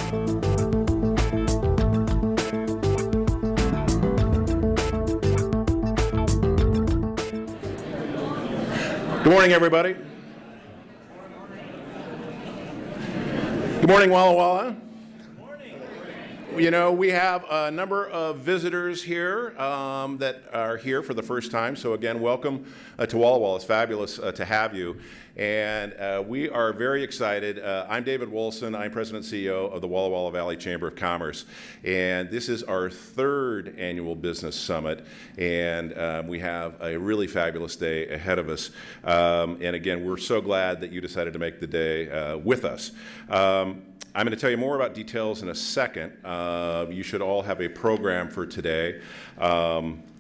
Good morning, everybody. Good morning, Walla Walla. You know, we have a number of visitors here that are here for the first time. So again, welcome to Walla Walla. It's fabulous to have you. And we are very excited. I'm David Wolson. I'm President and CEO of the Walla Walla Valley Chamber of Commerce. And this is our third annual business summit. And we have a really fabulous day ahead of us. And again, we're so glad that you decided to make the day with us. I'm going to tell you more about details in a second. You should all have a program for today.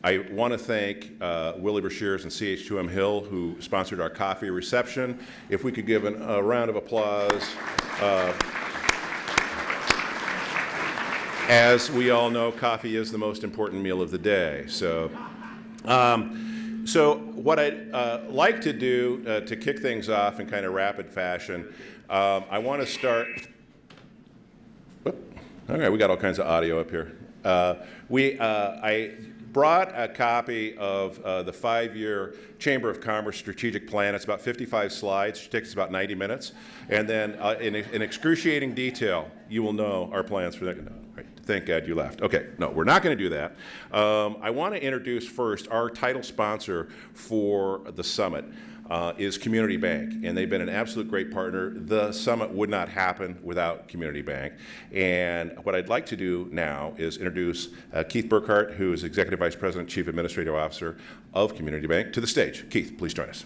I want to thank Willie Brashears and CH2M Hill, who sponsored our coffee reception. If we could give a round of applause. As we all know, coffee is the most important meal of the day. So what I'd like to do to kick things off in kind of rapid fashion, I want to start. All right, we got all kinds of audio up here. I brought a copy of the 5-year Chamber of Commerce strategic plan. It's about 55 slides. It takes about 90 minutes. And then in excruciating detail, you will know our plans for that. No, right. Thank God you laughed. Okay, no, we're not going to do that. I want to introduce first our title sponsor for the summit. Is Community Bank, and they've been an absolute great partner. The summit would not happen without Community Bank. And what I'd like to do now is introduce Keith Burkhart, who is Executive Vice President, Chief Administrative Officer of Community Bank, to the stage. Keith, please join us.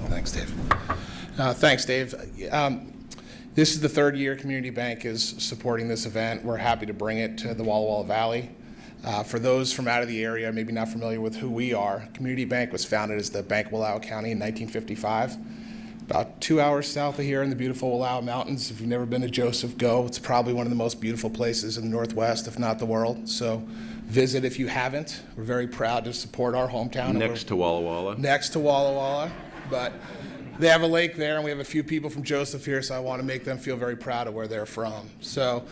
Thanks, Dave. Thanks, Dave. This is the third year Community Bank is supporting this event. We're happy to bring it to the Walla Walla Valley. For those from out of the area, maybe not familiar with who we are, Community Bank was founded as the Bank of Walla County in 1955. About 2 hours south of here in the beautiful Walla Mountains. If you've never been to Joseph, go. It's probably one of the most beautiful places in the Northwest, if not the world. So visit if you haven't. We're very proud to support our hometown. Next to Walla Walla. Next to Walla Walla, but they have a lake there, and we have a few people from Joseph here, so I want to make them feel very proud of where they're from. So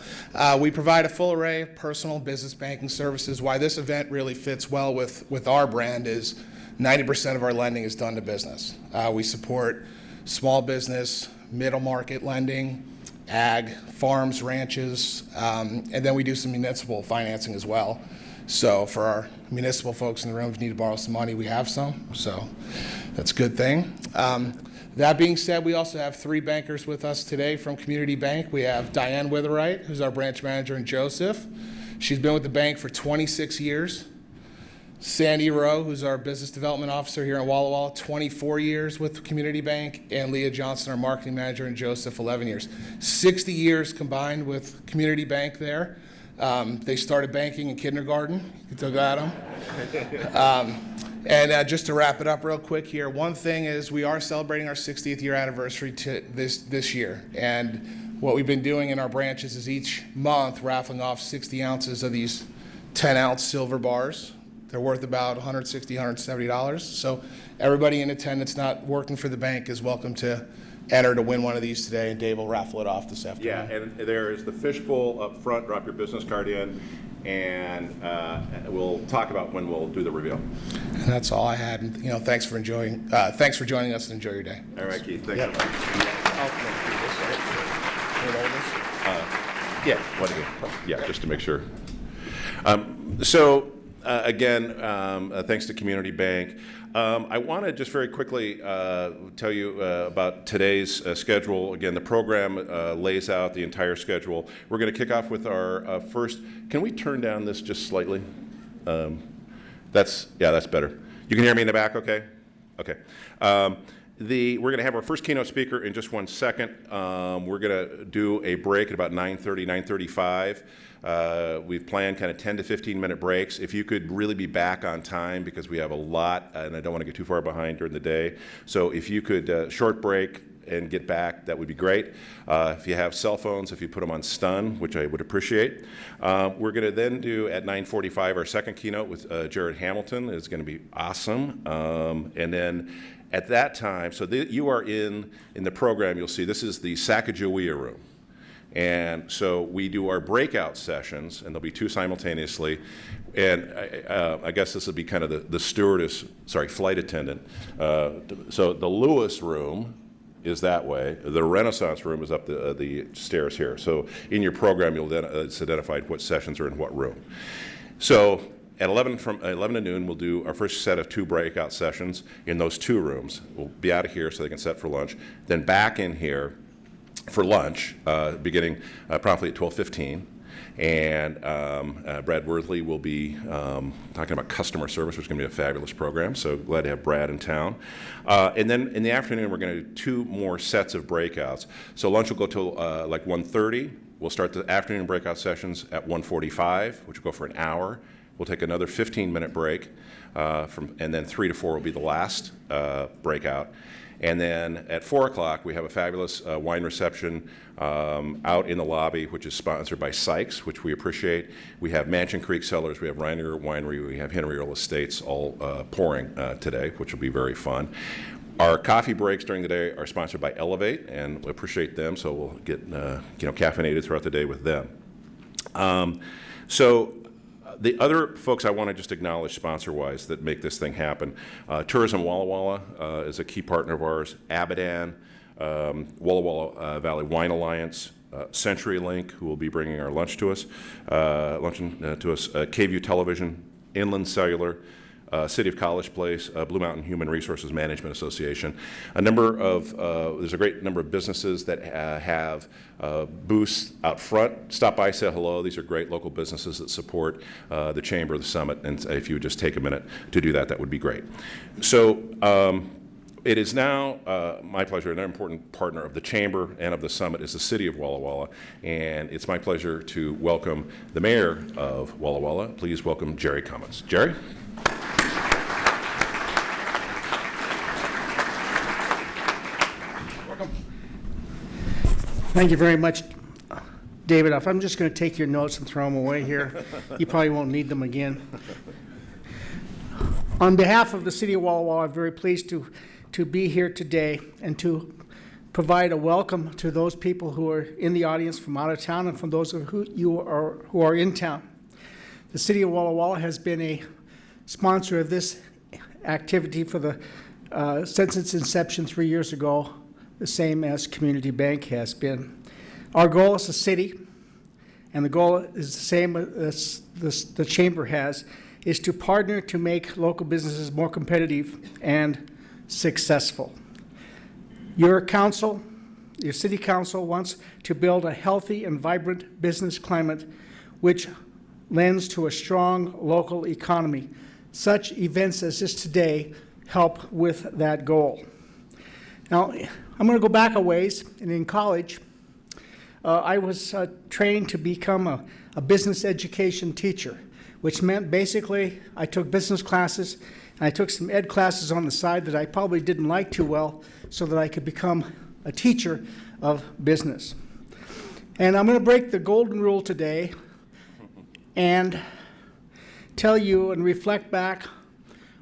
we provide a full array of personal business banking services. Why this event really fits well with our brand is 90% of our lending is done to business. We support small business, middle market lending, ag, farms, ranches, and then we do some municipal financing as well. So for our municipal folks in the room, if you need to borrow some money, we have some. So that's a good thing. That being said, we also have 3 bankers with us today from Community Bank. We have Diane Witherite, who's our branch manager in Joseph. She's been with the bank for 26 years. Sandy Rowe, who's our business development officer here in Walla Walla, 24 years with Community Bank. And Leah Johnson, our marketing manager in Joseph, 11 years. 60 years combined with Community Bank there. They started banking in kindergarten. You took at them. And just to wrap it up real quick here, one thing is we are celebrating our 60th year anniversary this year. And what we've been doing in our branches is each month raffling off 60 ounces of these 10-ounce silver bars. They're worth about $160, $170. So everybody in attendance not working for the bank is welcome to enter to win one of these today, and Dave will raffle it off this afternoon. Yeah, and there is the fishbowl up front. Drop your business card in, and we'll talk about when we'll do the reveal. And that's all I had. And, thanks for joining us, and enjoy your day. All right, Keith. Thanks. Yep. Just to make sure. Again, thanks to Community Bank. I want to just very quickly tell you about today's schedule. Again, the program lays out the entire schedule. We're going to kick off with our first. Can we turn down this just slightly? That's better. You can hear me in the back, okay? Okay. We're going to have our first keynote speaker in just 1 second. We're going to do a break at about 9:30, 9:35. We've planned kind of 10 to 15 minute breaks. If you could really be back on time, because we have a lot, and I don't want to get too far behind during the day. So if you could, short break, and get back, that would be great. If you have cell phones, if you put them on stun, which I would appreciate. We're going to then do at 9:45 our second keynote with Jared Hamilton. It's going to be awesome. And then at that time, so you are in the program, you'll see this is the Sacagawea room. And so we do our breakout sessions, and there'll be two simultaneously. And I guess this will be kind of the flight attendant. So the Lewis room is that way. The Renaissance room is up the stairs here. So in your program, it's identified what sessions are in what room. So at 11 to noon, we'll do our first set of two breakout sessions in those two rooms. We'll be out of here so they can set for lunch. Then back in here for lunch, beginning promptly at 12:15. And Brad Worthley will be talking about customer service, which is going to be a fabulous program. So glad to have Brad in town. And then in the afternoon, we're going to do two more sets of breakouts. So lunch will go till like 1:30. We'll start the afternoon breakout sessions at 1:45, which will go for an hour. We'll take another 15-minute break, and then 3 to 4 will be the last breakout. And then at 4 o'clock, we have a fabulous wine reception out in the lobby, which is sponsored by Sykes, which we appreciate. We have Mansion Creek Cellars, we have Reiniger Winery, we have Henry Earl Estates all pouring today, which will be very fun. Our coffee breaks during the day are sponsored by Elevate, and we appreciate them, so we'll get caffeinated throughout the day with them. The other folks I want to just acknowledge sponsor-wise that make this thing happen. Tourism Walla Walla is a key partner of ours. Abadan, Walla Walla Valley Wine Alliance, CenturyLink, who will be bringing our luncheon to us, KView Television, Inland Cellular, City of College Place, Blue Mountain Human Resources Management Association. There's a great number of businesses that have booths out front. Stop by, say hello. These are great local businesses that support the Chamber, the Summit, and if you would just take a minute to do that, that would be great. So it is now my pleasure, an important partner of the Chamber and of the Summit is the City of Walla Walla, and it's my pleasure to welcome the Mayor of Walla Walla. Please welcome Jerry Cummins. Jerry? Thank you very much, David. If I'm just going to take your notes and throw them away here, you probably won't need them again. On behalf of the City of Walla Walla, I'm very pleased to be here today and to provide a welcome to those people who are in the audience from out of town and from those who are in town. The City of Walla Walla has been a sponsor of this activity since its inception 3 years ago, the same as Community Bank has been. Our goal as a city, and the goal is the same as the Chamber has, is to partner to make local businesses more competitive and successful. Your city council wants to build a healthy and vibrant business climate which lends to a strong local economy. Such events as this today help with that goal. Now, I'm going to go back a ways, and in college, I was trained to become a business education teacher, which meant basically I took business classes, and I took some ed classes on the side that I probably didn't like too well, so that I could become a teacher of business. And I'm going to break the golden rule today and tell you and reflect back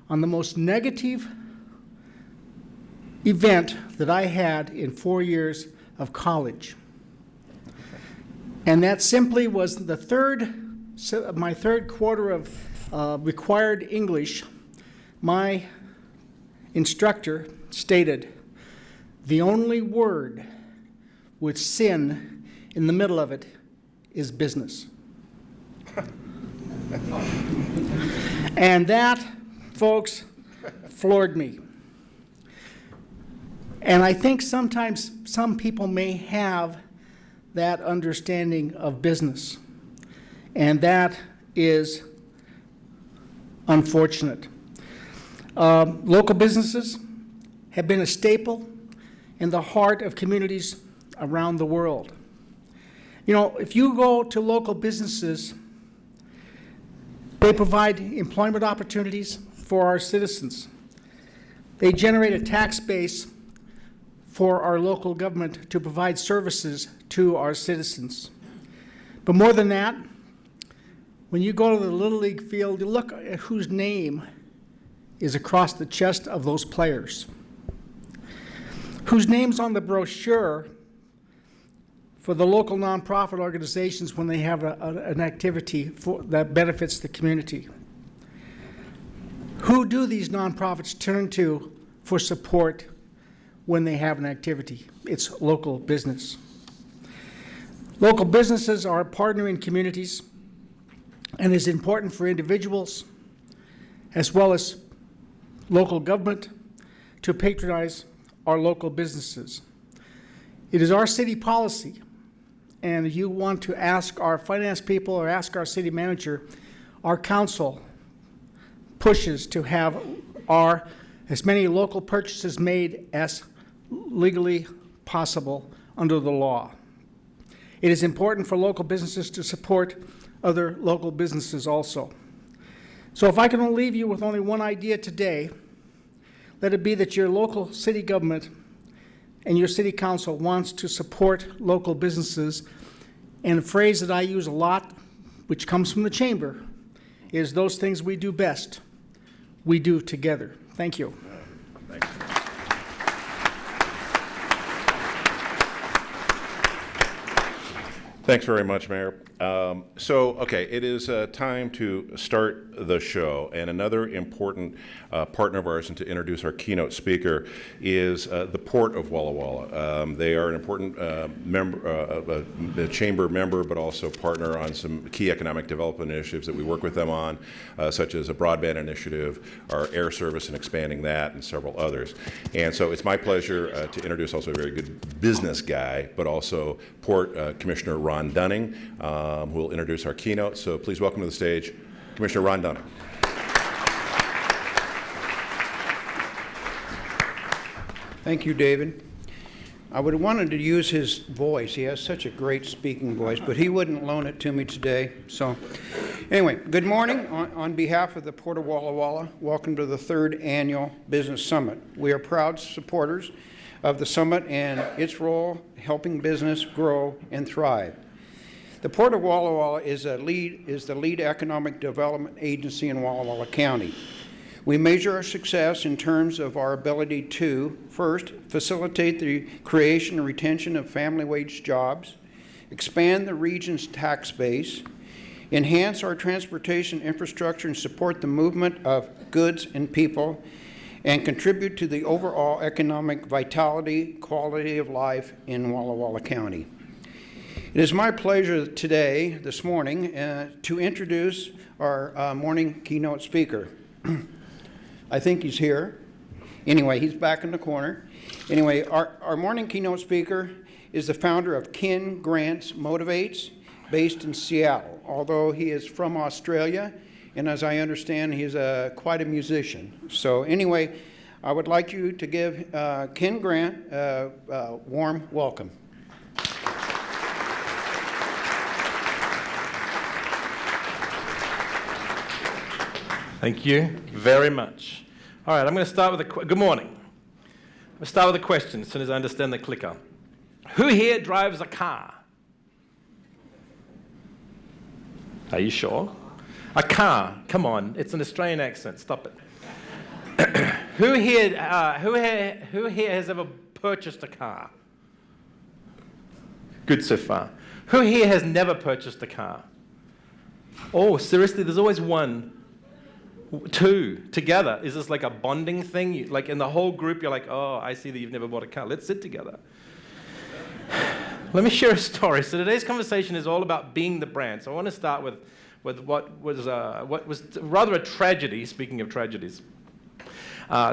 on the most negative event that I had in 4 years of college. And that simply was my third quarter of required English. My instructor stated, the only word with sin in the middle of it is business. And that, folks, floored me. And I think sometimes some people may have that understanding of business, and that is unfortunate. Local businesses have been a staple in the heart of communities around the world. You know, if you go to local businesses, they provide employment opportunities for our citizens. They generate a tax base for our local government to provide services to our citizens. But more than that, when you go to the Little League field, you look at whose name is across the chest of those players, whose name's on the brochure for the local nonprofit organizations when they have an activity that benefits the community. Who do these nonprofits turn to for support when they have an activity? It's local business. Local businesses are a partner in communities and is important for individuals as well as local government to patronize our local businesses. It is our city policy, and if you want to ask our finance people or ask our city manager, our council pushes to have as many local purchases made as legally possible under the law. It is important for local businesses to support other local businesses also. So if I can leave you with only one idea today, let it be that your local city government and your city council wants to support local businesses. And a phrase that I use a lot, which comes from the chamber, is those things we do best, we do together. Thank you. Thanks. Thanks very much, Mayor. Okay, it is time to start the show, and another important partner of ours, and to introduce our keynote speaker, is the Port of Walla Walla. They are an important chamber member, but also partner on some key economic development initiatives that we work with them on, such as a broadband initiative, our air service and expanding that, and several others. And so it's my pleasure to introduce also a very good business guy, but also Port Commissioner Ron Dunning, who will introduce our keynote. So please welcome to the stage Commissioner Ron Dunning. Thank you, David. I would have wanted to use his voice. He has such a great speaking voice, but he wouldn't loan it to me today. So anyway, good morning. On behalf of the Port of Walla Walla, welcome to the 3rd Annual Business Summit. We are proud supporters of the summit and its role helping business grow and thrive. The Port of Walla Walla is the lead economic development agency in Walla Walla County. We measure our success in terms of our ability to, first, facilitate the creation and retention of family wage jobs, expand the region's tax base, enhance our transportation infrastructure and support the movement of goods and people, and contribute to the overall economic vitality, quality of life in Walla Walla County. It is my pleasure today, this morning, to introduce our morning keynote speaker. I think he's here. Anyway, he's back in the corner. Anyway, our morning keynote speaker is the founder of Ken Grant's Motivates, based in Seattle, although he is from Australia, and as I understand, he's quite a musician. So anyway, I would like you to give Ken Grant a warm welcome. Thank you very much. All right, I'm going to start with good morning. I'm going to start with a question as soon as I understand the clicker. Who here drives a car? Are you sure? A car, come on, it's an Australian accent, stop it. Who here has ever purchased a car? Good so far. Who here has never purchased a car? Oh, seriously, there's always one. 2 together. Is this like a bonding thing? Like in the whole group, you're like, oh, I see that you've never bought a car. Let's sit together. Let me share a story. So today's conversation is all about being the brand. So I want to start with what was rather a tragedy, speaking of tragedies.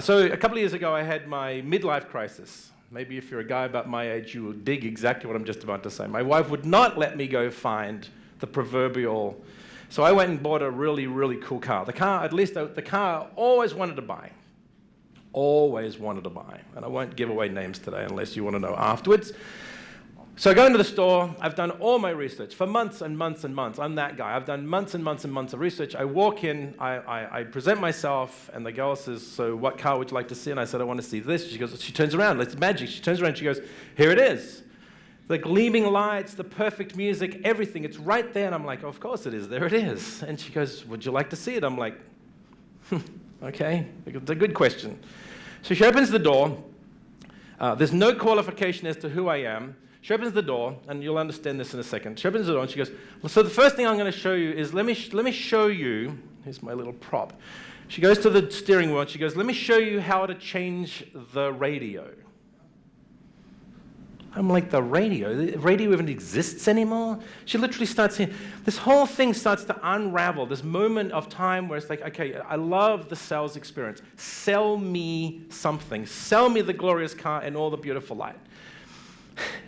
So a couple of years ago, I had my midlife crisis. Maybe if you're a guy about my age, you will dig exactly what I'm just about to say. My wife would not let me go find the proverbial. So I went and bought a really, really cool car. The car, at least the car I always wanted to buy. Always wanted to buy. And I won't give away names today unless you want to know afterwards. So I go into the store. I've done all my research for months and months and months. I'm that guy. I've done months and months and months of research. I walk in, I present myself, and the girl says, so what car would you like to see? And I said, I want to see this. She turns around. It's magic. She turns around. She goes, here it is. The gleaming lights, the perfect music, everything. It's right there. And I'm like, of course it is. There it is. And she goes, would you like to see it? I'm like, okay, it's a good question. So she opens the door. There's no qualification as to who I am. She opens the door, and you'll understand this in a second. She opens the door, and she goes, well, so the first thing I'm going to show you is, let me show you, here's my little prop. She goes to the steering wheel, and she goes, let me show you how to change the radio. I'm like, the radio? The radio even exists anymore? She literally starts saying, this whole thing starts to unravel, this moment of time where it's like, okay, I love the sales experience. Sell me something. Sell me the glorious car and all the beautiful light.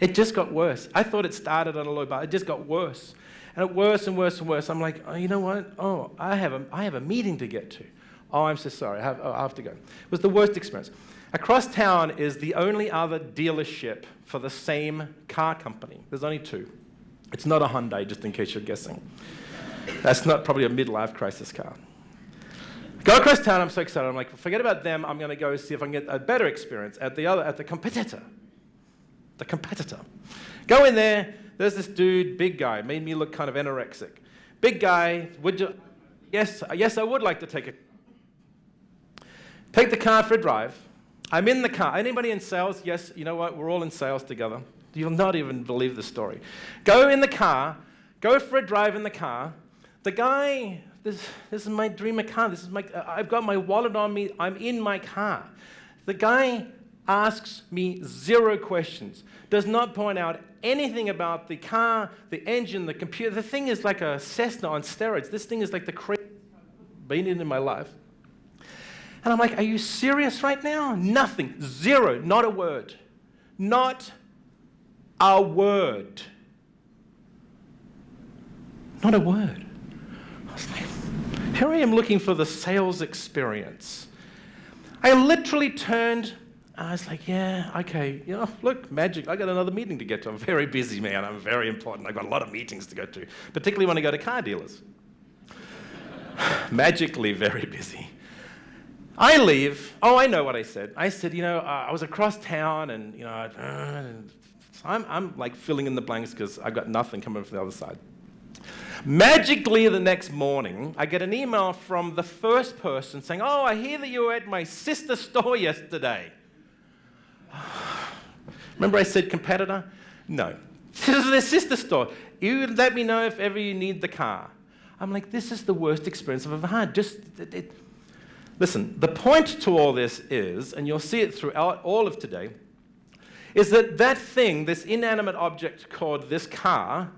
It just got worse. I thought it started on a low bar. It just got worse. And it worse and worse and worse. I'm like, oh, you know what? Oh, I have a meeting to get to. Oh, I'm so sorry. I have to go. It was the worst experience. Across town is the only other dealership for the same car company. There's only two. It's not a Hyundai, just in case you're guessing. That's not probably a midlife crisis car. Go across town. I'm so excited. I'm like, forget about them. I'm going to go see if I can get a better experience at the competitor. The competitor. Go in there. There's this dude, big guy, made me look kind of anorexic. Big guy, would you? Yes, I would like to take the car for a drive. I'm in the car. Anybody in sales? Yes, you know what? We're all in sales together. You'll not even believe the story. Go in the car. Go for a drive in the car. The guy, this is my dreamer car. I've got my wallet on me. I'm in my car. The guy asks me 0 questions, does not point out anything about the car, the engine, the computer. The thing is like a Cessna on steroids. This thing is like the craziest I've been in my life. And I'm like, are you serious right now? Nothing. 0. Not a word. Not a word. Not a word. I was like, here I am looking for the sales experience. I literally turned. I was like, yeah, okay, you know, look, magic. I got another meeting to get to. I'm very busy, man. I'm very important. I've got a lot of meetings to go to, particularly when I go to car dealers. Magically very busy. I leave. Oh, I know what I said. I said, you know, I was across town, and, you know, I'm like filling in the blanks because I've got nothing coming from the other side. Magically, the next morning, I get an email from the first person saying, oh, I hear that you were at my sister's store yesterday. Remember I said competitor? No. This is their sister store. You let me know if ever you need the car. I'm like, this is the worst experience I've ever had. Listen, the point to all this is, and you'll see it throughout all of today, is that thing, this inanimate object called this car,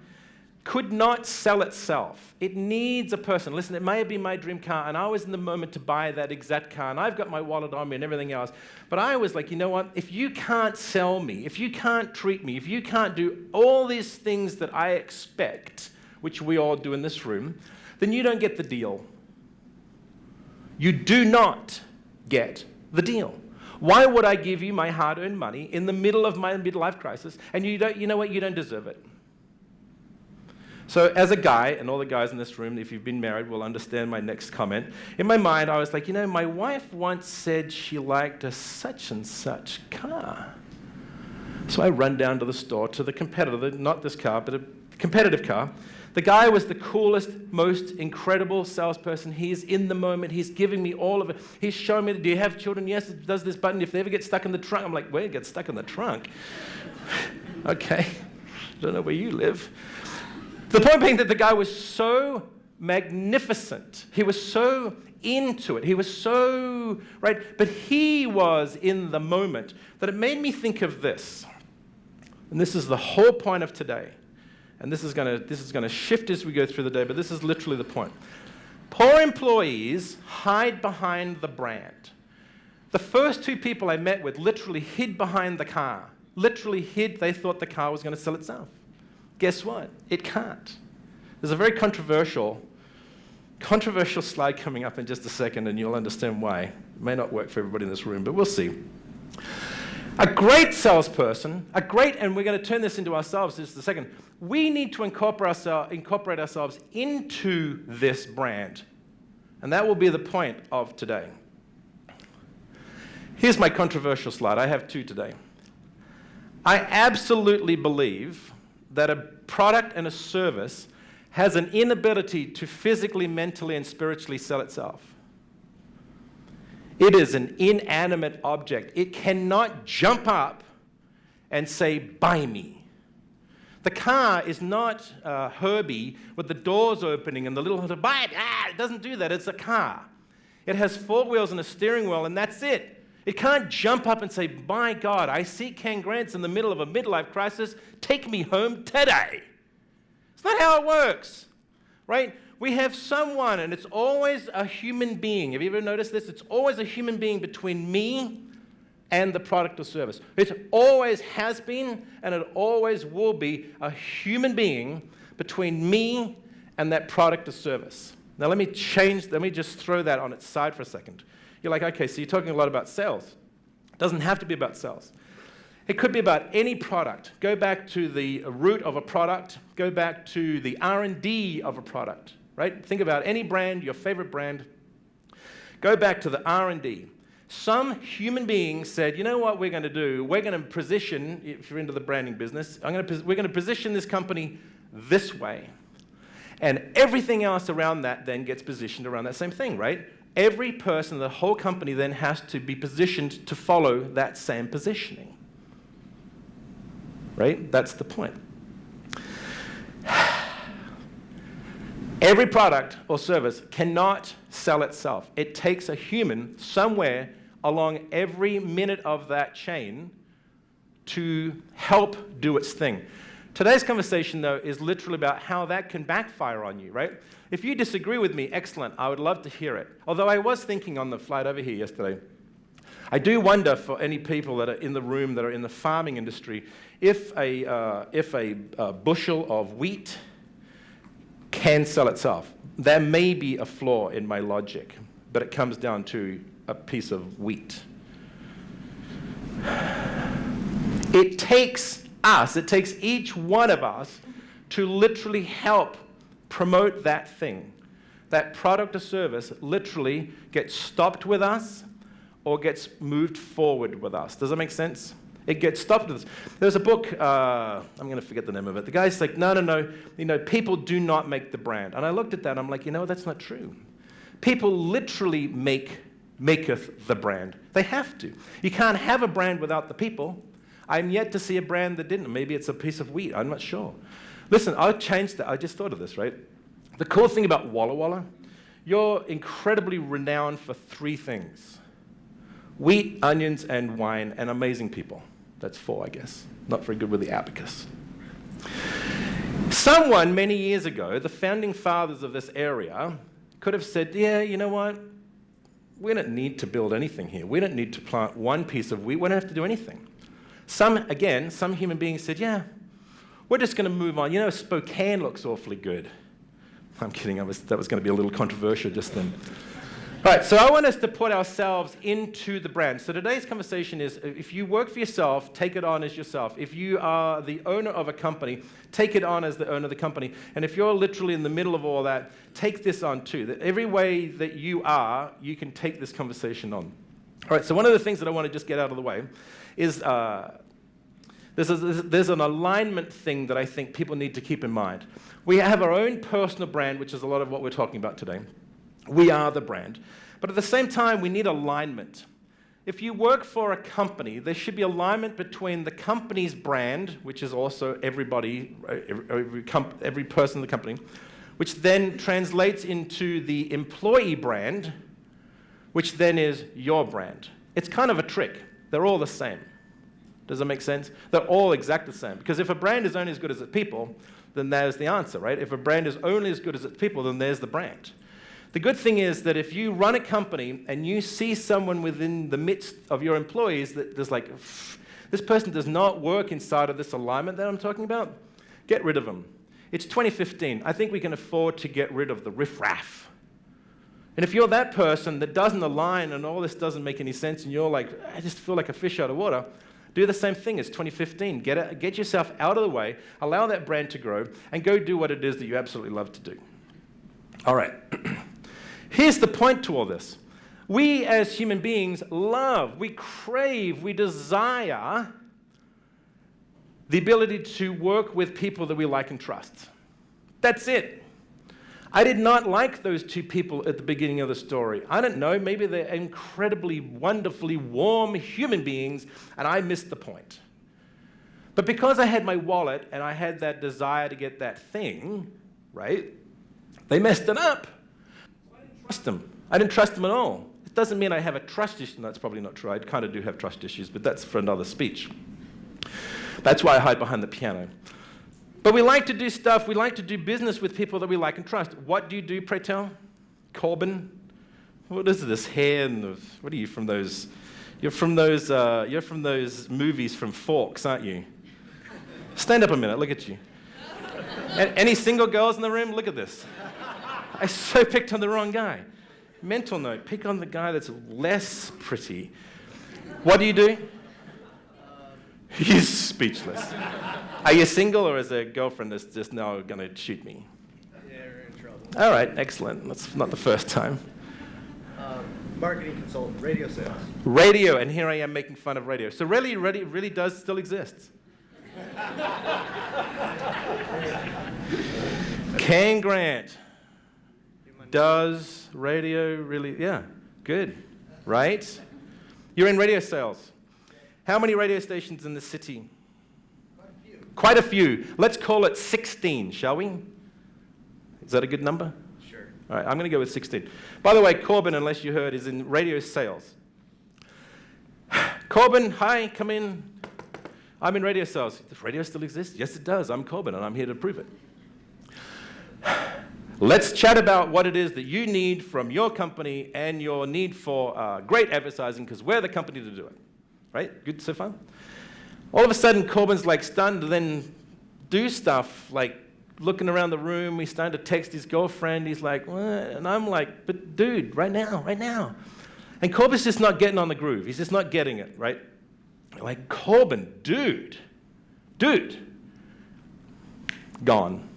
could not sell itself. It needs a person. Listen, it may have been my dream car, and I was in the moment to buy that exact car, and I've got my wallet on me and everything else. But I was like, you know what? If you can't sell me, if you can't treat me, if you can't do all these things that I expect, which we all do in this room, then you don't get the deal. You do not get the deal. Why would I give you my hard-earned money in the middle of my midlife crisis, and you know what? You don't deserve it. So as a guy, and all the guys in this room, if you've been married, will understand my next comment. In my mind, I was like, you know, my wife once said she liked a such and such car. So I run down to the store, to the competitor, not this car, but a competitive car. The guy was the coolest, most incredible salesperson. He's in the moment. He's giving me all of it. He's showing me, do you have children? Yes, it does this button. If they ever get stuck in the trunk, I'm like, where? Get stuck in the trunk? Okay. Don't know where you live. The point being that the guy was so magnificent. He was so into it. He was so, right? But he was in the moment that it made me think of this. And this is the whole point of today. And this is going to shift as we go through the day, but this is literally the point. Poor employees hide behind the brand. The first 2 people I met with literally hid behind the car. Literally hid. They thought the car was going to sell itself. Guess what? It can't. There's a very controversial slide coming up in just a second, and you'll understand why. It may not work for everybody in this room, but we'll see. A great salesperson, and we're going to turn this into ourselves just a second, we need to incorporate ourselves into this brand. And that will be the point of today. Here's my controversial slide. I have two today. I absolutely believe that a product and a service has an inability to physically, mentally, and spiritually sell itself. It is an inanimate object. It cannot jump up and say, buy me. The car is not Herbie with the doors opening and the little, buy it. It doesn't do that. It's a car. It has 4 wheels and a steering wheel, and that's it. It can't jump up and say, my God, I see Ken Grant's in the middle of a midlife crisis. Take me home today. It's not how it works, right? We have someone, and it's always a human being. Have you ever noticed this? It's always a human being between me and the product or service. It always has been, and it always will be a human being between me and that product or service. Now let me just throw that on its side for a second. You're like, okay, so you're talking a lot about sales. It doesn't have to be about sales. It could be about any product. Go back to the root of a product. Go back to the R&D of a product, right? Think about any brand, your favorite brand. Go back to the R&D. Some human being said, you know what we're going to do? We're going to position, if you're into the branding business, we're going to position this company this way. And everything else around that then gets positioned around that same thing, right? Every person, the whole company then has to be positioned to follow that same positioning. Right? That's the point. Every product or service cannot sell itself. It takes a human somewhere along every minute of that chain to help do its thing. Today's conversation, though, is literally about how that can backfire on you, right? If you disagree with me, excellent. I would love to hear it. Although I was thinking on the flight over here yesterday, I do wonder for any people that are in the room that are in the farming industry, if a bushel of wheat can sell itself. There may be a flaw in my logic, but it comes down to a piece of wheat. It takes each one of us to literally help promote that thing. That product or service literally gets stopped with us or gets moved forward with us. Does that make sense? It gets stopped with us. There's a book, I'm going to forget the name of it. The guy's like, no, people do not make the brand. And I looked at that, I'm like, that's not true. People literally maketh the brand. They have to. You can't have a brand without the people. I'm yet to see a brand that didn't. Maybe it's a piece of wheat. I'm not sure. Listen, I'll change that. I just thought of this, right? The cool thing about Walla, you're incredibly renowned for 3 things. Wheat, onions, and wine, and amazing people. That's 4, I guess. Not very good with the abacus. Someone many years ago, the founding fathers of this area, could have said, yeah, you know what? We don't need to build anything here. We don't need to plant one piece of wheat. We don't have to do anything. Some human beings said, yeah, we're just going to move on. Spokane looks awfully good. I'm kidding. That was going to be a little controversial just then. All right, so I want us to put ourselves into the brand. So today's conversation is, if you work for yourself, take it on as yourself. If you are the owner of a company, take it on as the owner of the company. And if you're literally in the middle of all that, take this on too. That every way that you are, you can take this conversation on. All right, so one of the things that I want to just get out of the way is there's an alignment thing that I think people need to keep in mind. We have our own personal brand, which is a lot of what we're talking about today. We are the brand. But at the same time, we need alignment. If you work for a company, there should be alignment between the company's brand, which is also everybody, every person in the company, which then translates into the employee brand, which then is your brand. It's kind of a trick. They're all the same. Does that make sense? They're all exactly the same. Because if a brand is only as good as its people, then there's the answer, right? If a brand is only as good as its people, then there's the brand. The good thing is that if you run a company and you see someone within the midst of your employees that there's like, this person does not work inside of this alignment that I'm talking about, get rid of them. It's 2015. I think we can afford to get rid of the riffraff. And if you're that person that doesn't align and all this doesn't make any sense and you're like, I just feel like a fish out of water, Do the same thing. It's 2015. Get yourself out of the way, allow that brand to grow, and go do what it is that you absolutely love to do. All right. Here's the point to all this. We as human beings love, we crave, we desire the ability to work with people that we like and trust. That's it. I did not like those two people at the beginning of the story. I don't know, maybe they're incredibly, wonderfully warm human beings, and I missed the point. But because I had my wallet and I had that desire to get that thing, right, they messed it up. I didn't trust them. I didn't trust them at all. It doesn't mean I have a trust issue. No, that's probably not true. I kind of do have trust issues, but that's for another speech. That's why I hide behind the piano. But we like to do stuff, we like to do business with people that we like and trust. What do you do, pray tell? Corbin? What is this hair and the, what are you from those? You're from those movies from Forks, aren't you? Stand up a minute, look at you. Any single girls in the room? Look at this. I so picked on the wrong guy. Mental note, pick on the guy that's less pretty. What do you do? He's speechless. Are you single or is there a girlfriend that's just now going to shoot me? Yeah, we're in trouble. All right, excellent. That's not the first time. Marketing consultant, radio sales. Radio, and here I am making fun of radio. So really does still exist. Ken Grant. Does radio really, yeah, good, right? You're in radio sales. How many radio stations in the city? Quite a few. Let's call it 16, shall we? Is that a good number? Sure. All right, I'm going to go with 16. By the way, Corbin, unless you heard, is in radio sales. Corbin, hi, come in. I'm in radio sales. Does radio still exist? Yes, it does. I'm Corbin, and I'm here to prove it. Let's chat about what it is that you need from your company and your need for great advertising, because we're the company to do it. Right? Good so far? All of a sudden, Corbin's like stunned, and then do stuff like looking around the room. He's starting to text his girlfriend. He's like, what? And I'm like, but dude, right now. And Corbin's just not getting on the groove. He's just not getting it, right? Like, Corbin, dude. Gone.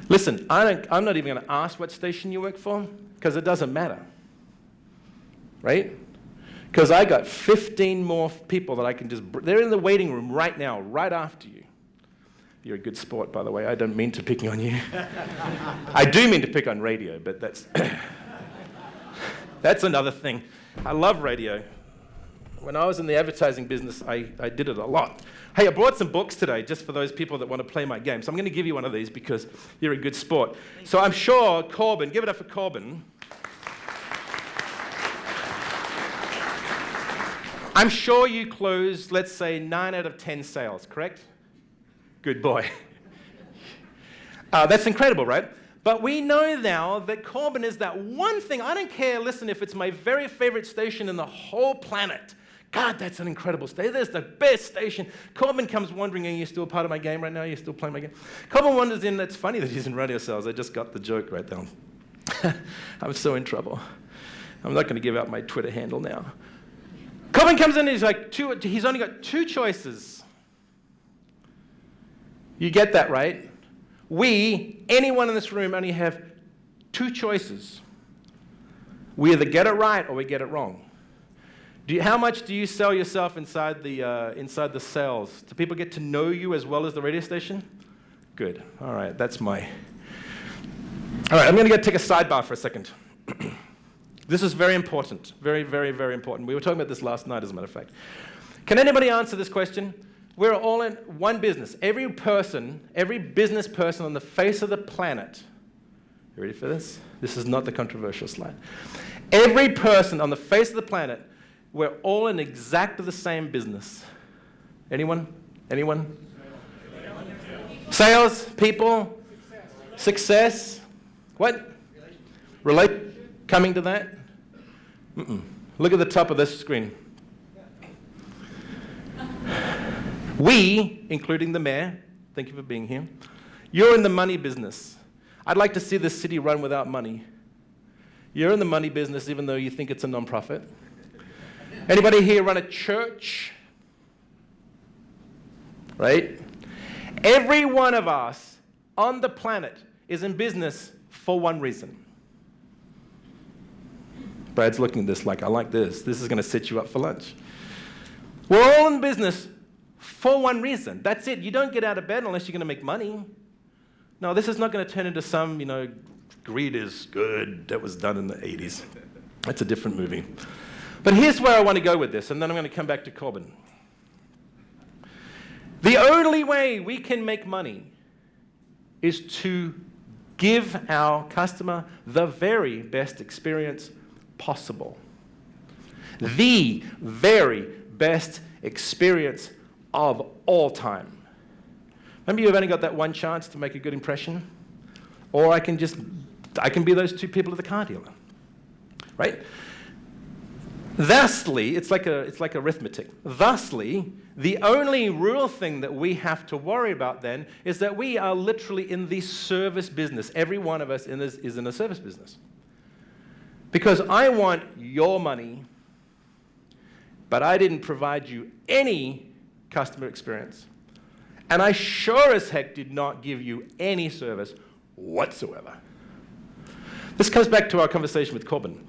Listen, I'm not even going to ask what station you work for, because it doesn't matter, right? Because I got 15 more people that I can just, they're in the waiting room right now, right after you. You're a good sport, by the way. I don't mean to pick on you. I do mean to pick on radio, but that's, that's another thing. I love radio. When I was in the advertising business, I did it a lot. Hey, I brought some books today just for those people that want to play my game. So I'm going to give you one of these because you're a good sport. So I'm sure Corbin, give it up for Corbin. I'm sure you closed, let's say, 9 out of 10 sales, correct? Good boy. That's incredible, right? But we know now that Corbin is that one thing. I don't care, listen, if it's my very favorite station in the whole planet. God, that's an incredible station. That's the best station. Corbin comes wondering, are you still part of my game right now? Are you still playing my game? Corbin wonders in, that's funny that he's in radio sales. I just got the joke right there. I'm so in trouble. I'm not going to give out my Twitter handle now. Corbin comes in and he's like, he's only got 2 choices. You get that, right? Anyone in this room only have 2 choices. We either get it right or we get it wrong. How much do you sell yourself inside the sales? Do people get to know you as well as the radio station? Good. All right, that's my... All right, I'm going to take a sidebar for a second. This is very important. Very, very, very important. We were talking about this last night, as a matter of fact. Can anybody answer this question? We're all in one business. Every business person on the face of the planet, you ready for this? This is not the controversial slide. Every person on the face of the planet, we're all in exactly the same business. Anyone? Sales, people, success. What? Relate? Coming to that? Look at the top of this screen. We, including the mayor, thank you for being here, you're in the money business. I'd like to see this city run without money. You're in the money business even though you think it's a nonprofit. Anybody here run a church? right? Every one of us on the planet is in business for one reason. Brad's looking at this like, I like this. This is going to set you up for lunch. We're all in business for one reason. That's it. You don't get out of bed unless you're going to make money. No, this is not going to turn into some, greed is good that was done in the 80s. That's a different movie. But here's where I want to go with this, and then I'm going to come back to Corbin. The only way we can make money is to give our customer the very best experience possible. The very best experience of all time. Remember, you've only got that one chance to make a good impression? Or I can be those two people at the car dealer, right? Thusly, it's like arithmetic. Thusly, the only real thing that we have to worry about then is that we are literally in the service business. Every one of us is in a service business. Because I want your money, but I didn't provide you any customer experience. And I sure as heck did not give you any service whatsoever. This comes back to our conversation with Corbin.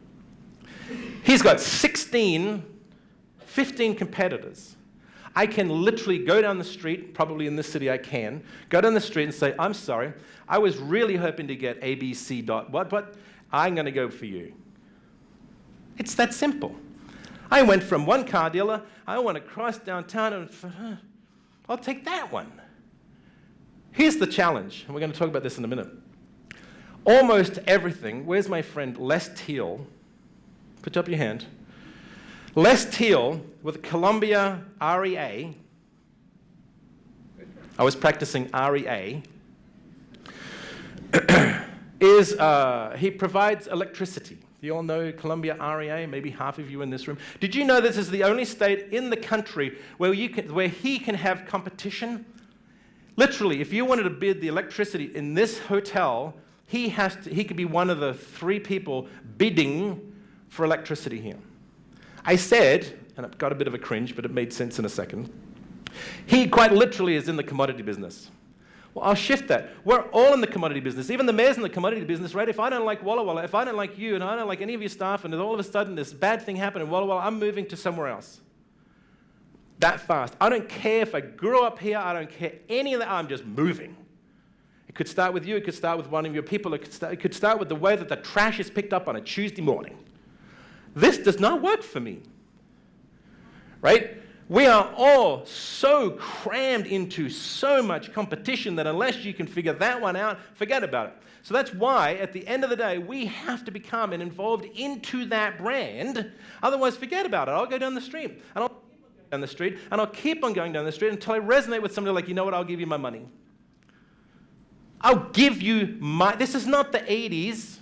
He's got 15 competitors. I can literally go down the street, probably in this city I can, go down the street and say, I'm sorry, I was really hoping to get ABC dot what, I'm going to go for you. It's that simple. I went from one car dealer, I went across downtown, and I'll take that one. Here's the challenge, and we're going to talk about this in a minute. Almost everything, where's my friend Les Teal? Put up your hand. Les Teal with Columbia REA. I was practicing REA. He provides electricity. You all know Columbia REA, maybe half of you in this room. Did you know this is the only state in the country where he can have competition? Literally, if you wanted to bid the electricity in this hotel, he could be one of the 3 people bidding for electricity here. I said, and it got a bit of a cringe, but it made sense in a second, he quite literally is in the commodity business. Well, I'll shift that. We're all in the commodity business. Even the mayor's in the commodity business, right? If I don't like Walla Walla, if I don't like you, and I don't like any of your staff, and all of a sudden this bad thing happened in Walla Walla, I'm moving to somewhere else. That fast. I don't care if I grew up here. I don't care any of that. I'm just moving. It could start with you. It could start with one of your people. It could start with the way that the trash is picked up on a Tuesday morning. This does not work for me, right? We are all so crammed into so much competition that unless you can figure that one out, forget about it. So that's why, at the end of the day, we have to become involved into that brand. Otherwise, forget about it. I'll go down the street, and I'll keep on going down the street, and I'll keep on going down the street until I resonate with somebody like, you know what, I'll give you my money. I'll give you my... This is not the 80s.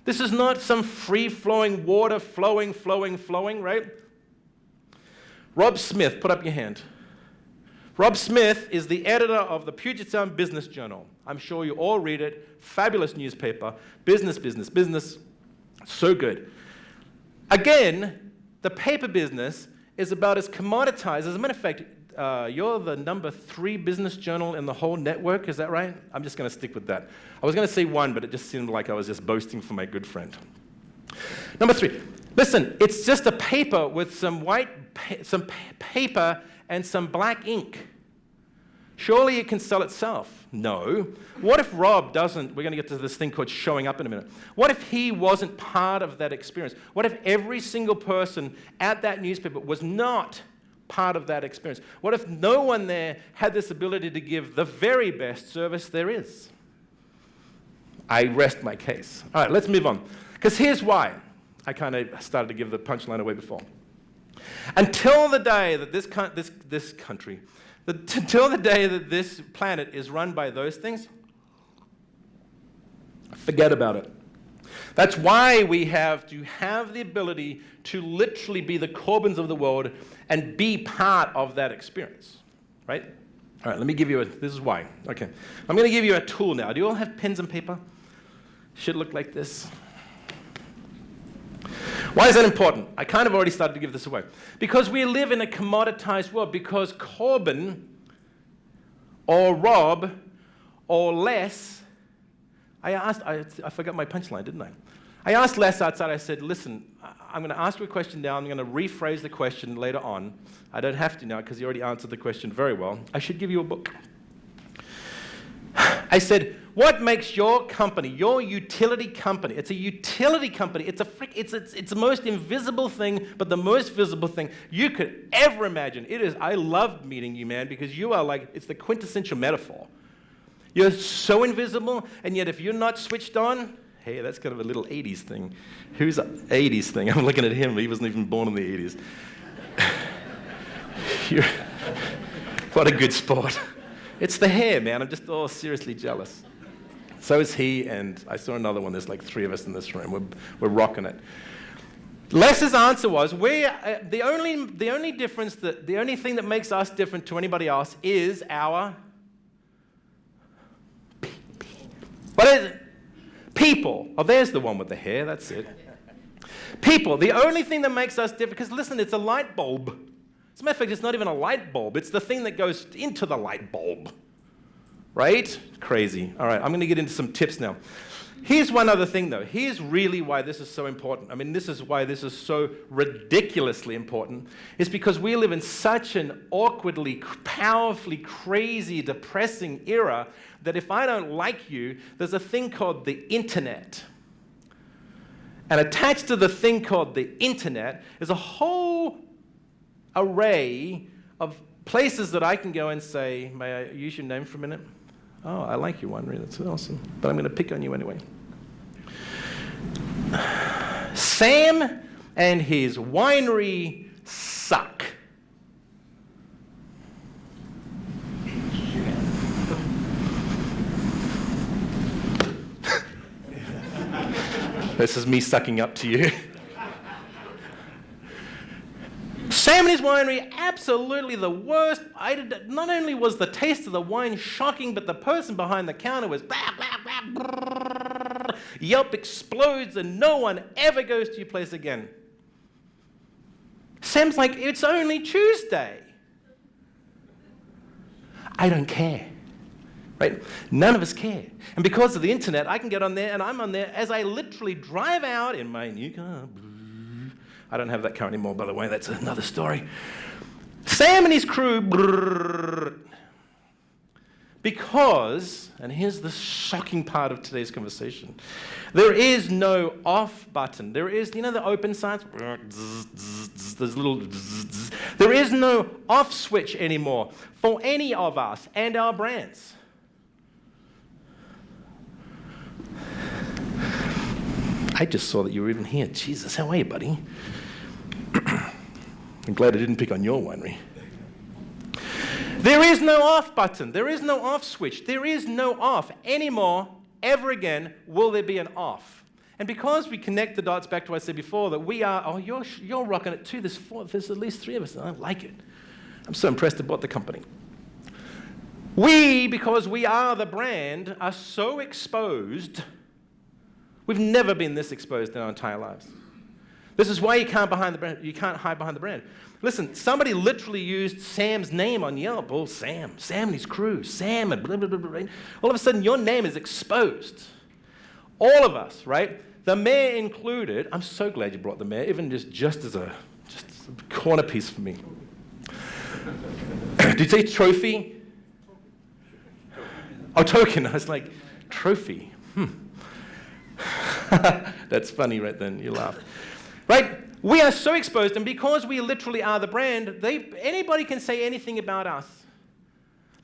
This is not some free-flowing water flowing, right? Rob Smith, put up your hand. Rob Smith is the editor of the Puget Sound Business Journal. I'm sure you all read it. Fabulous newspaper. Business. So good. Again, the paper business is about as commoditized. As a matter of fact, you're the number 3 business journal in the whole network. Is that right? I'm just going to stick with that. I was going to say 1, but it just seemed like I was just boasting for my good friend. Number 3. Listen, it's just a paper with some paper and some black ink. Surely it can sell itself. No. What if Rob doesn't? We're going to get to this thing called showing up in a minute. What if he wasn't part of that experience? What if every single person at that newspaper was not part of that experience? What if no one there had this ability to give the very best service there is? I rest my case. All right, let's move on. Because here's why. I kind of started to give the punchline away before. Until the day that until the day that this planet is run by those things, forget about it. That's why we have to have the ability to literally be the Corbins of the world and be part of that experience, right? All right, let me give you this is why. Okay, I'm going to give you a tool now. Do you all have pens and paper? Should look like this. Why is that important? I kind of already started to give this away. Because we live in a commoditized world. Because Corbin or rob or less. I forgot my punchline, didn't I? I asked Les outside, I said, listen, I'm going to ask you a question now. I'm going to rephrase the question later on. I don't have to now because you already answered the question very well. I should give you a book. I said, what makes your company, your utility company? It's a utility company. It's the most invisible thing, but the most visible thing you could ever imagine. It is. I loved meeting you, man, because you are like, it's the quintessential metaphor. You're so invisible, and yet if you're not switched on, hey, that's kind of a little 80s thing. Who's 80s thing? I'm looking at him. He wasn't even born in the 80s. What a good sport. It's the hair, man. I'm just seriously jealous. So is he, and I saw another one. There's like 3 of us in this room. We're rocking it. Les's answer was, the only difference, the only thing that makes us different to anybody else is our... What is it? People. Oh, there's the one with the hair. That's it. People. The only thing that makes us different, because listen, it's a light bulb. As a matter of fact, it's not even a light bulb. It's the thing that goes into the light bulb. Right? Crazy. All right, I'm going to get into some tips now. Here's one other thing, though. Here's really why this is so important. I mean, this is why this is so ridiculously important. It's because we live in such an awkwardly, powerfully, crazy, depressing era that if I don't like you, there's a thing called the internet. And attached to the thing called the internet is a whole array of places that I can go and say, may I use your name for a minute? Oh, I like your winery, that's awesome. But I'm going to pick on you anyway. Sam and his winery suck. This is me sucking up to you. Sam and his winery, absolutely the worst. Not only was the taste of the wine shocking, but the person behind the counter was blah, blah, blah, brrr. Yelp explodes and no one ever goes to your place again. Sam's like, it's only Tuesday. I don't care. Right? None of us care. And because of the internet, I can get on there, and I'm on there as I literally drive out in my new car. I don't have that car anymore, by the way. That's another story. Sam and his crew, because, and here's the shocking part of today's conversation, there is no off button. There is, you know the open signs? There's little there is no off switch anymore for any of us and our brands. I just saw that you were even here. Jesus, how are you, buddy? I'm glad I didn't pick on your winery. There is no off button. There is no off switch. There is no off anymore. Ever again will there be an off. And because we connect the dots back to what I said before, that we are, oh, you're rocking it too. There's at least 3 of us. I like it. I'm so impressed I bought the company. We, because we are the brand, are so exposed. We've never been this exposed in our entire lives. This is why you can't hide behind the brand. Listen, somebody literally used Sam's name on Yelp. Oh, Sam and his crew, Sam and blah, blah, blah, blah. All of a sudden, your name is exposed. All of us, right? The mayor included. I'm so glad you brought the mayor, even just as a corner piece for me. Did you say trophy? Oh, token. I was like, trophy. That's funny right then, you laugh. Right? We are so exposed, and because we literally are the brand, anybody can say anything about us.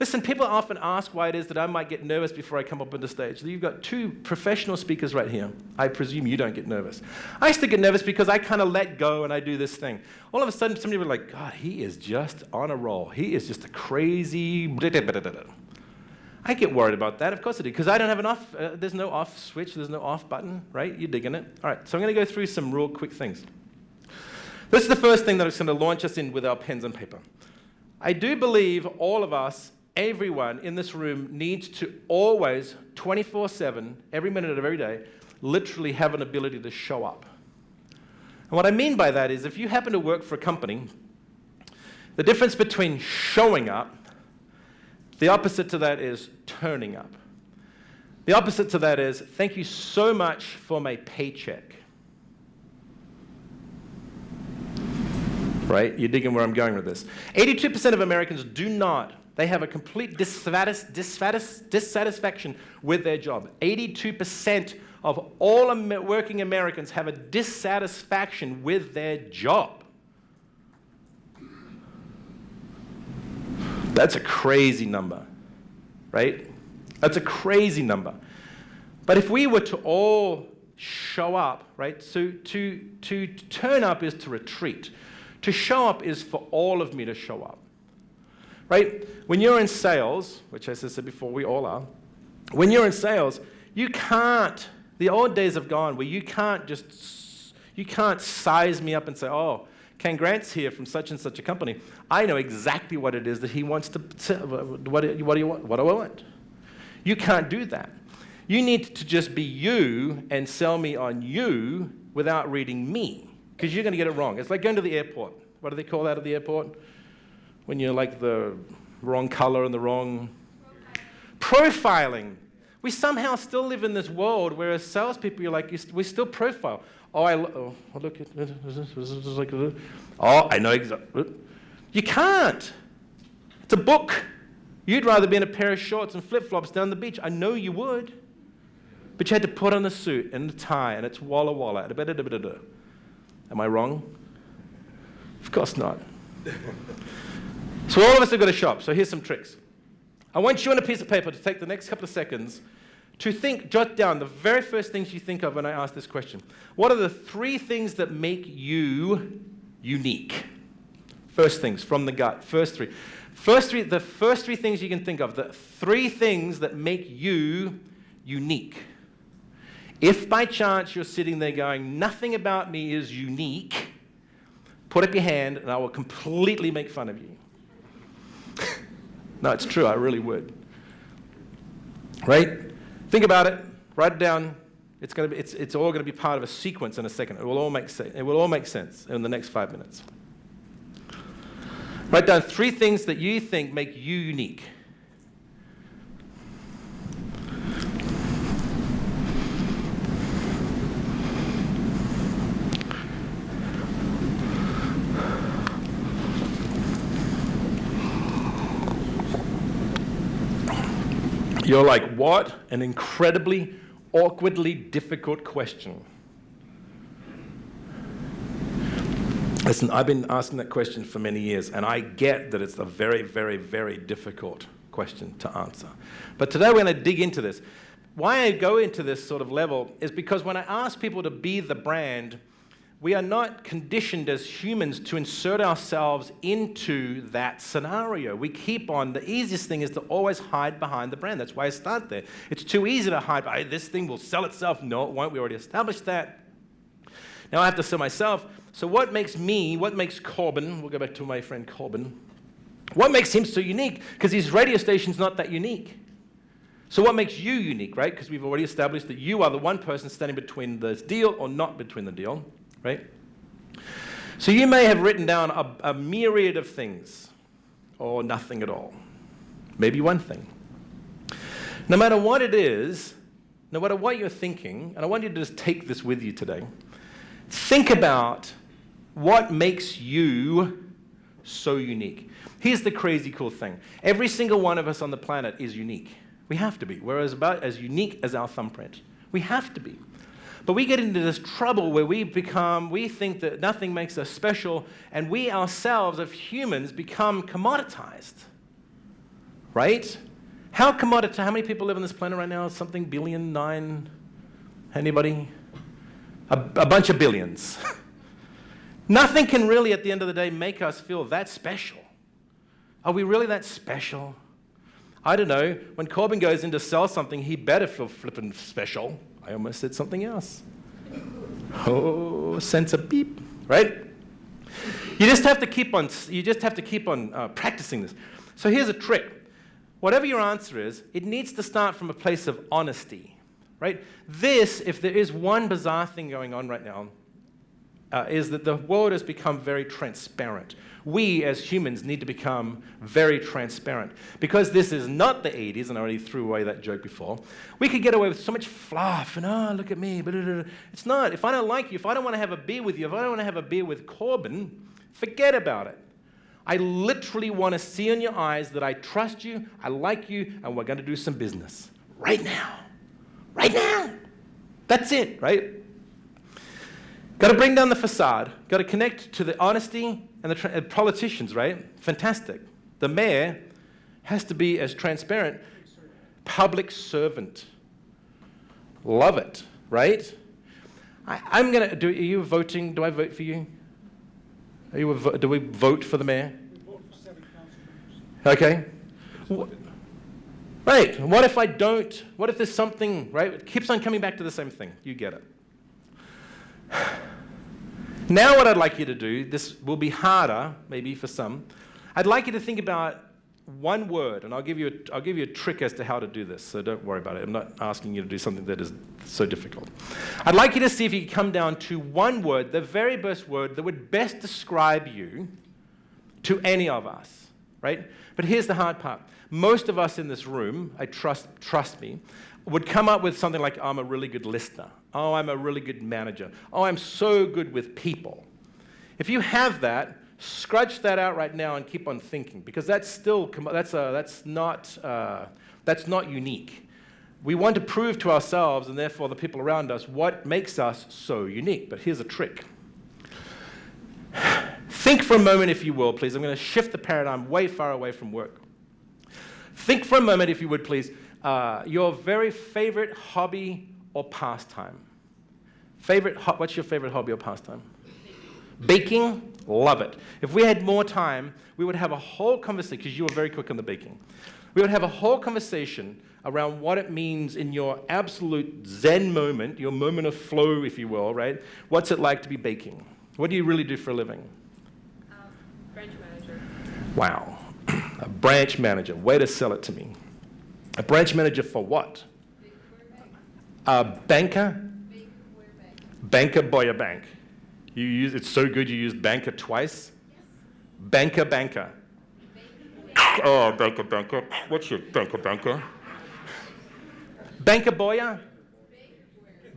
Listen, people often ask why it is that I might get nervous before I come up on the stage. You've got 2 professional speakers right here. I presume you don't get nervous. I used to get nervous because I kind of let go and I do this thing. All of a sudden, somebody will be like, God, he is just on a roll. He is just a crazy... I get worried about that. Of course I do, because I don't have an off, there's no off switch, there's no off button, right? You're digging it. All right, so I'm going to go through some real quick things. This is the first thing that is going to launch us in with our pens and paper. I do believe all of us, everyone in this room, needs to always, 24/7, every minute of every day, literally have an ability to show up. And what I mean by that is if you happen to work for a company, the difference between showing up, The opposite to that is turning up. The opposite to that is, thank you so much for my paycheck. Right? You're digging where I'm going with this. 82% of Americans do not. They have a complete dissatisfaction with their job. 82% of all working Americans have a dissatisfaction with their job. That's a crazy number, right? That's a crazy number. But if we were to all show up, right? So to turn up is to retreat. To show up is for all of me to show up, right? When you're in sales, which as I said before, we all are, when you're in sales, you can't, the old days have gone where you can't size me up and say, oh, Ken Grant's here from such and such a company. I know exactly what it is that he wants to, what do you want? What do I want? You can't do that. You need to just be you and sell me on you without reading me, because you're going to get it wrong. It's like going to the airport. What do they call that at the airport? When you're like the wrong color and the wrong... Profiling. We somehow still live in this world where as salespeople, you're like, we still profile. Oh, look at this. Oh, I know exactly. You can't. It's a book. You'd rather be in a pair of shorts and flip-flops down the beach. I know you would. But you had to put on a suit and a tie, and it's Walla Walla. Am I wrong? Of course not. So all of us have got to shop. So here's some tricks. I want you on a piece of paper to take the next couple of seconds to think, jot down the very first things you think of when I ask this question. What are the 3 things that make you unique? First things, from the gut, first 3. The first 3 things you can think of, the 3 things that make you unique. If by chance you're sitting there going, nothing about me is unique, put up your hand and I will completely make fun of you. No, it's true, I really would. Right? Think about it, write it down. It's all going to be part of a sequence in a second. It will all make sense. It will all make sense in the next 5 minutes. Write down 3 things that you think make you unique. You're like, what? An incredibly, awkwardly difficult question. Listen, I've been asking that question for many years, and I get that it's a very, very, very difficult question to answer. But today we're going to dig into this. Why I go into this sort of level is because when I ask people to be the brand, we are not conditioned as humans to insert ourselves into that scenario. We keep on, the easiest thing is to always hide behind the brand. That's why I start there. It's too easy to hide behind, this thing will sell itself. No, it won't. We already established that. Now I have to sell myself. So what makes me, what makes Corbin, we'll go back to my friend Corbin, what makes him so unique? Because his radio station's not that unique. So what makes you unique, right? Because we've already established that you are the one person standing between the deal or not between the deal. Right? So you may have written down a myriad of things, or nothing at all. Maybe one thing. No matter what it is, no matter what you're thinking, and I want you to just take this with you today, think about what makes you so unique. Here's the crazy cool thing. Every single one of us on the planet is unique. We have to be. We're about as unique as our thumbprint. We have to be. But we get into this trouble where we think that nothing makes us special, and we ourselves, as humans, become commoditized. Right? How commoditized? How many people live on this planet right now? Something billion, 9? Anybody? A bunch of billions. Nothing can really, at the end of the day, make us feel that special. Are we really that special? I don't know. When Corbin goes in to sell something, he better feel flippin' special. I almost said something else. Oh, sense of beep, right? You just have to keep on practicing this. So here's a trick. Whatever your answer is, it needs to start from a place of honesty, right? This, if there is one bizarre thing going on right now, is that the world has become very transparent. We as humans need to become very transparent. Because this is not the 80s, and I already threw away that joke before, we could get away with so much fluff and, oh, look at me. Blah, blah, blah. It's not. If I don't like you, if I don't want to have a beer with you, if I don't want to have a beer with Corbin, forget about it. I literally want to see in your eyes that I trust you, I like you, and we're going to do some business. Right now. Right now. That's it, right? Got to bring down the facade. Got to connect to the honesty and the politicians, right? Fantastic. The mayor has to be as transparent. Public servant. Love it, right? I'm going to, are you voting? Do I vote for you? Do we vote for the mayor? We vote for 7 council members. Okay. Right. What if I don't? What if there's something, right? It keeps on coming back to the same thing. You get it. Now what I'd like you to do, this will be harder, maybe for some. I'd like you to think about one word, and I'll give you a trick as to how to do this, so don't worry about it. I'm not asking you to do something that is so difficult. I'd like you to see if you can come down to one word, the very best word that would best describe you to any of us, right? But here's the hard part. Most of us in this room, I trust me, would come up with something like, I'm a really good listener. Oh, I'm a really good manager. Oh, I'm so good with people. If you have that, scratch that out right now and keep on thinking, because that's not unique. We want to prove to ourselves, and therefore the people around us, what makes us so unique. But here's a trick. Think for a moment, if you will, please. I'm going to shift the paradigm way far away from work. Think for a moment, if you would, please, your very favorite hobby or pastime. What's your favorite hobby or pastime? Baking? Love it. If we had more time, we would have a whole conversation, because you were very quick on the baking. We would have a whole conversation around what it means in your absolute Zen moment, your moment of flow, if you will, right? What's it like to be baking? What do you really do for a living? Branch manager. Wow. A branch manager. Way to sell it to me. A branch manager for what? A banker? Banker Boya Bank. It's so good you used banker twice? Yes. Banker. Oh, banker. What's your banker? Banker Boya?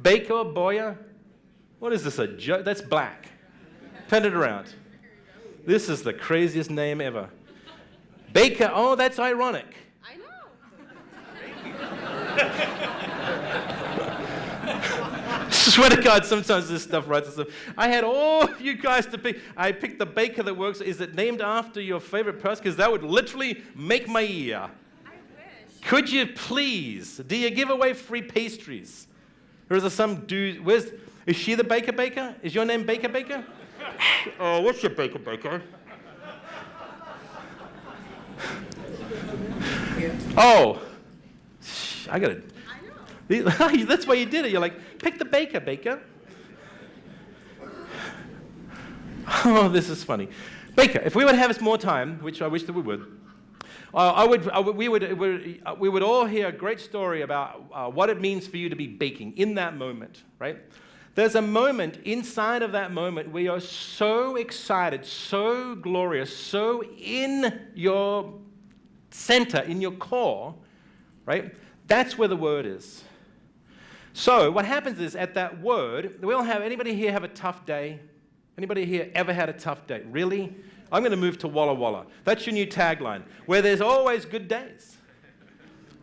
Baker Boya? What is this, a joke? That's black. Turn it around. This is the craziest name ever. Baker, oh, that's ironic. I know. Swear to God, sometimes this stuff writes itself. I had all of you guys to pick. I picked the baker that works. Is it named after your favorite person? Because that would literally make my year. I wish. Could you please? Do you give away free pastries? Or is there some dude? Is she the baker? Is your name Baker? Oh, what's your baker? Oh, I got it. I know. That's why you did it. You're like, pick the baker. Oh, this is funny. Baker, if we would have more time, which I wish that we would, we would all hear a great story about what it means for you to be baking in that moment, right? There's a moment inside of that moment where you're so excited, so glorious, so in your center, in your core, right? That's where the word is. So what happens is at that word, anybody here have a tough day? Anybody here ever had a tough day? Really? I'm going to move to Walla Walla. That's your new tagline, where there's always good days.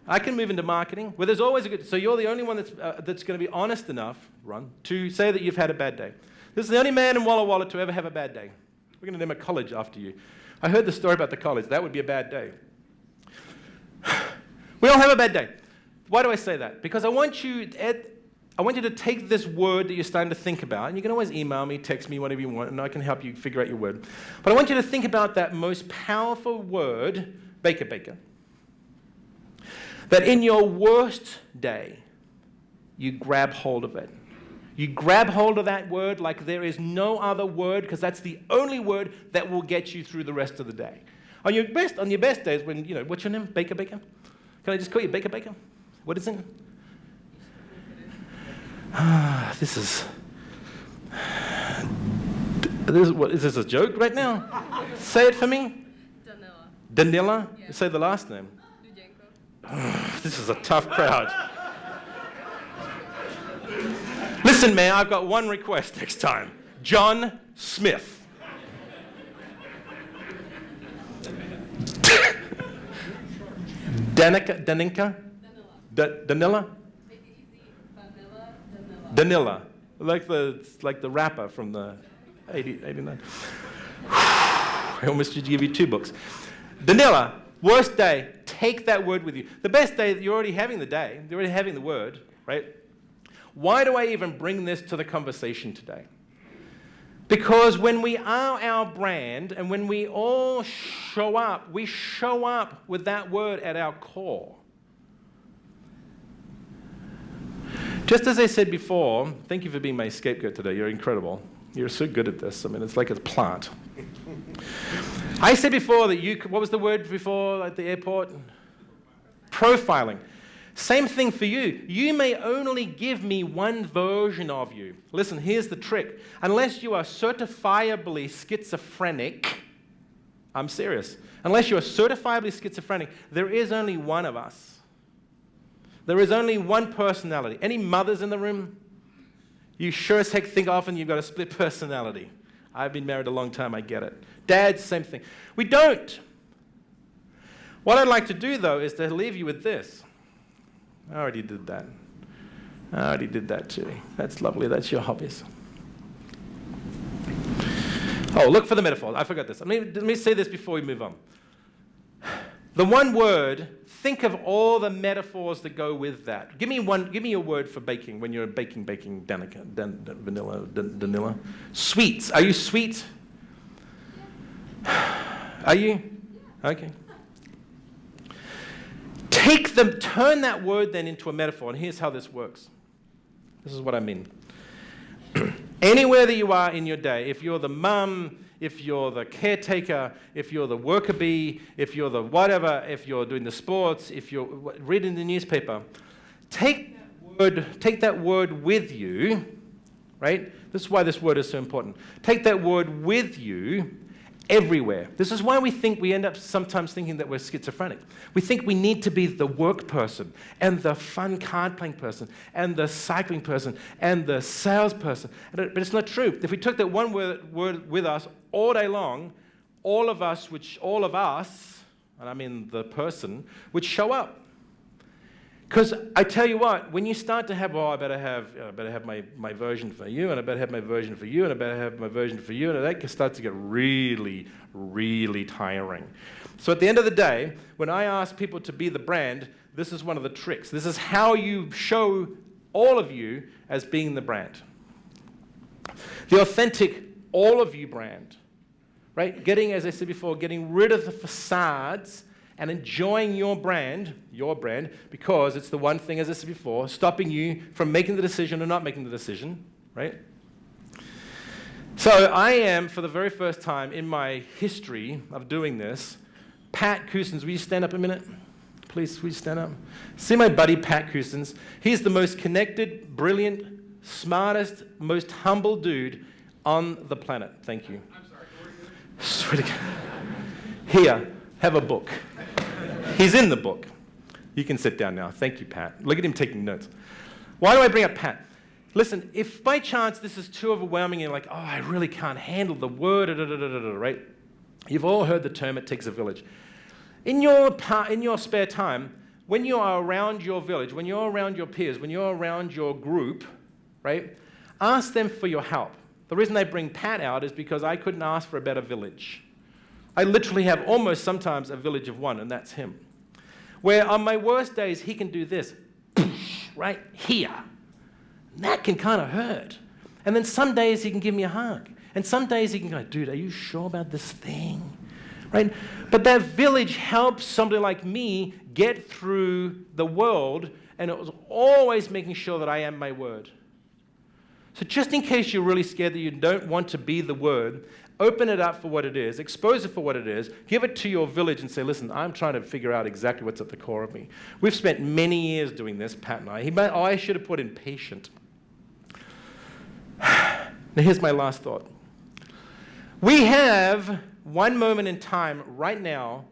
I can move into marketing, where there's always a good. So you're the only one that's going to be honest enough, Ron, to say that you've had a bad day. This is the only man in Walla Walla to ever have a bad day. We're going to name a college after you. I heard the story about the college. That would be a bad day. We all have a bad day. Why do I say that? Because I want you to take this word that you're starting to think about, and you can always email me, text me, whatever you want, and I can help you figure out your word. But I want you to think about that most powerful word, baker. That in your worst day, you grab hold of it. You grab hold of that word like there is no other word, because that's the only word that will get you through the rest of the day. On your best days, when, what's your name? Baker? Can I just call you Baker? What is it? This is Is this a joke right now? Say it for me. Danila. Danila? Yeah. Say the last name. Lujenko. This is a tough crowd. Listen, man, I've got one request next time. John Smith. Daninka? Danila? Make it easy. Vanilla. Danila. Like the rapper from the 89. I almost should give you 2 books. Danila, worst day, take that word with you. The best day, you're already having the day. You're already having the word, right? Why do I even bring this to the conversation today? Because when we are our brand and when we all show up, we show up with that word at our core. Just as I said before, thank you for being my scapegoat today. You're incredible. You're so good at this. I mean, it's like a plant. I said before that what was the word before at the airport? Profiling. Same thing for you. You may only give me one version of you. Listen, here's the trick. Unless you are certifiably schizophrenic, I'm serious. Unless you are certifiably schizophrenic, there is only one of us. There is only one personality. Any mothers in the room? You sure as heck think often you've got a split personality. I've been married a long time, I get it. Dads, same thing. We don't. What I'd like to do, though, is to leave you with this. I already did that. I already did that too. That's lovely. That's your hobbies. Oh, look for the metaphor. I forgot this. Let me say this before we move on. The one word, think of all the metaphors that go with that. Give me a word for baking when you're baking vanilla. Sweets. Are you sweet? Are you? Okay. Turn that word then into a metaphor, and here's how this works. This is what I mean. Anywhere that you are in your day, if you're the mum, if you're the caretaker, if you're the worker bee, if you're the whatever, if you're doing the sports, if you're reading the newspaper, take that word with you, right? This is why this word is so important. Take that word with you everywhere. This is why we end up sometimes thinking that we're schizophrenic. We think we need to be the work person and the fun card playing person and the cycling person and the sales person. But it's not true. If we took that one word with us all day long, all of us, and I mean the person, would show up. Because I tell you what, when you start to have, I better have my version for you, and I better have my version for you, and I better have my version for you, and that starts to get really, really tiring. So at the end of the day, when I ask people to be the brand, this is one of the tricks. This is how you show all of you as being the brand. The authentic all of you brand, right? As I said before, getting rid of the facades and enjoying your brand, because it's the one thing, as I said before, stopping you from making the decision or not making the decision, right? So I am, for the very first time in my history of doing this, Pat Cousins, will you stand up a minute? Please, will you stand up? See my buddy, Pat Cousins. He's the most connected, brilliant, smartest, most humble dude on the planet. Thank you. I'm sorry, swear to God. Here, have a book. He's in the book. You can sit down now. Thank you, Pat. Look at him taking notes. Why do I bring up Pat? Listen, if by chance this is too overwhelming and you're like, I really can't handle the word, right? You've all heard the term, it takes a village. In your spare time, when you are around your village, when you're around your peers, when you're around your group, right, ask them for your help. The reason I bring Pat out is because I couldn't ask for a better village. I literally have almost sometimes a village of one, and that's him. Where on my worst days, he can do this, right here. And that can kind of hurt. And then some days he can give me a hug. And some days he can go, dude, are you sure about this thing? Right? But that village helps somebody like me get through the world, and it was always making sure that I am my word. So just in case you're really scared that you don't want to be the word, open it up for what it is, expose it for what it is, give it to your village and say, listen, I'm trying to figure out exactly what's at the core of me. We've spent many years doing this, Pat and I. I should have put in patient. Now here's my last thought. We have one moment in time right now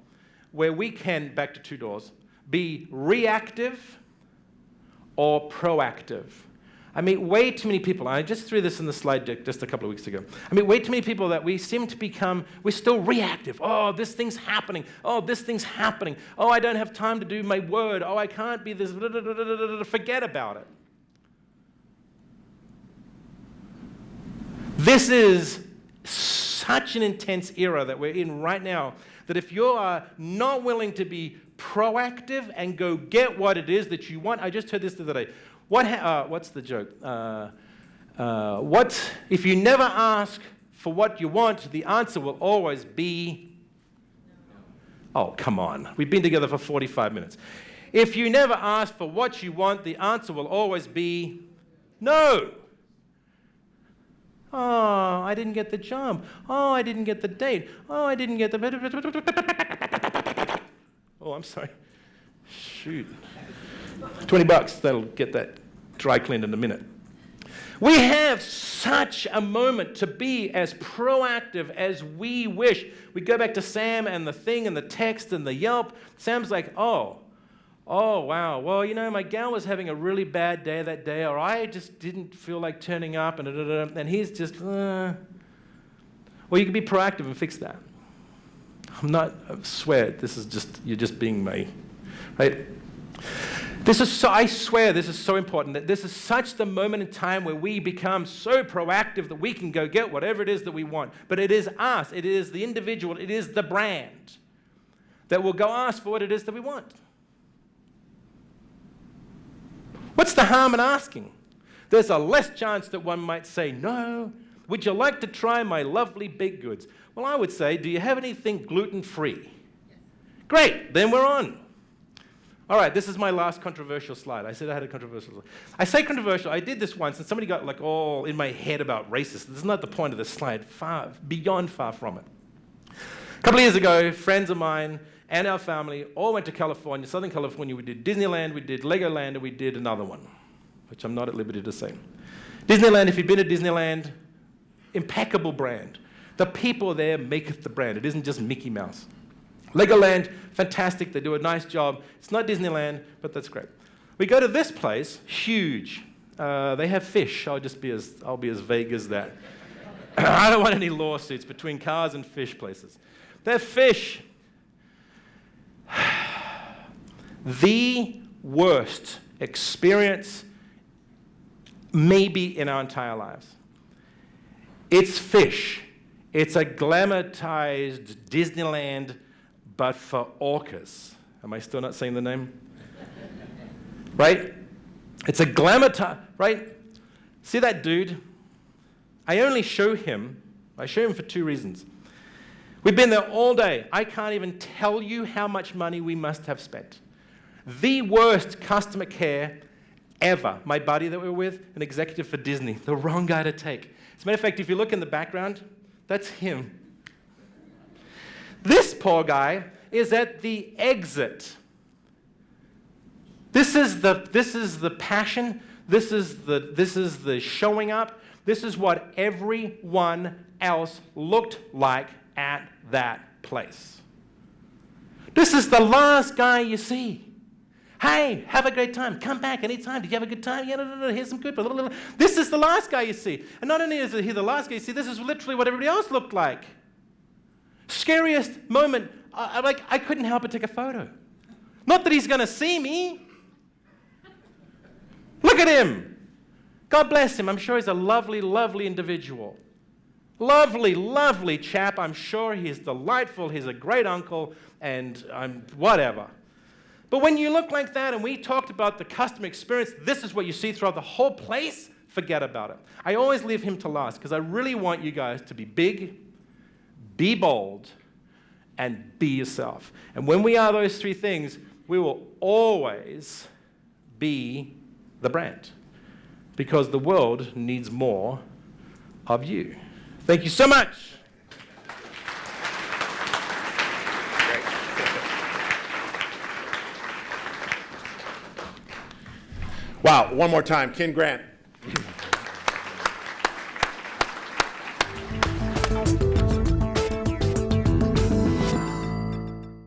where we can, back to two doors, be reactive or proactive. I meet way too many people. I just threw this in the slide deck just a couple of weeks ago. I meet way too many people that we seem to become, we're still reactive. Oh, this thing's happening. Oh, this thing's happening. Oh, I don't have time to do my word. Oh, I can't be this. Forget about it. This is such an intense era that we're in right now that if you are not willing to be proactive and go get what it is that you want, I just heard this the other day. What's the joke? If you never ask for what you want, the answer will always be no. Oh, come on. We've been together for 45 minutes. If you never ask for what you want, the answer will always be no. Oh, I didn't get the job. Oh, I didn't get the date. Oh, I didn't get the... Oh, I'm sorry. Shoot. $20, that'll get that dry cleaned in a minute. We have such a moment to be as proactive as we wish. We go back to Sam and the thing and the text and the Yelp. Sam's like, oh, wow. Well, you know, my gal was having a really bad day that day, or I just didn't feel like turning up, and he's just, Well, you can be proactive and fix that. I swear, this is just, you're just being me, right? I swear this is so important, that this is such the moment in time where we become so proactive that we can go get whatever it is that we want. But it is us, it is the individual, it is the brand that will go ask for what it is that we want. What's the harm in asking? There's a less chance that one might say, no, would you like to try my lovely baked goods? Well, I would say, do you have anything gluten-free? Yes. Great, then we're on. All right, this is my last controversial slide. I said I had a controversial slide. I say controversial. I did this once, and somebody got like all in my head about racist. This is not the point of this slide. Far from it. A couple of years ago, friends of mine and our family all went to California, Southern California. We did Disneyland, we did Legoland, and we did another one, which I'm not at liberty to say. Disneyland, if you've been to Disneyland, impeccable brand. The people there make the brand. It isn't just Mickey Mouse. Legoland, fantastic. They do a nice job. It's not Disneyland, but that's great. We go to this place, huge. They have fish. I'll be as vague as that. I don't want any lawsuits between cars and fish places. They have fish. The worst experience maybe in our entire lives. It's fish. It's a glamorized Disneyland, but for orcas. Am I still not saying the name? Right? It's a right? See that dude? I show him for two reasons. We've been there all day. I can't even tell you how much money we must have spent. The worst customer care ever. My buddy that we were with, an executive for Disney, the wrong guy to take. As a matter of fact, if you look in the background, that's him. This poor guy is at the exit. This is the passion. This is the showing up. This is what everyone else looked like at that place. This is the last guy you see. Hey, have a great time. Come back anytime. Did you have a good time? Yeah, here's some good. This is the last guy you see. And not only is he the last guy you see, this is literally what everybody else looked like. Scariest moment. I couldn't help but take a photo. Not that he's going to see me. Look at him. God bless him. I'm sure he's a lovely, lovely individual. Lovely, lovely chap. I'm sure he's delightful. He's a great uncle and whatever. But when you look like that, and we talked about the customer experience, this is what you see throughout the whole place, forget about it. I always leave him to last because I really want you guys to be big, be bold, and be yourself. And when we are those three things, we will always be the brand because the world needs more of you. Thank you so much. Wow, one more time, Ken Grant.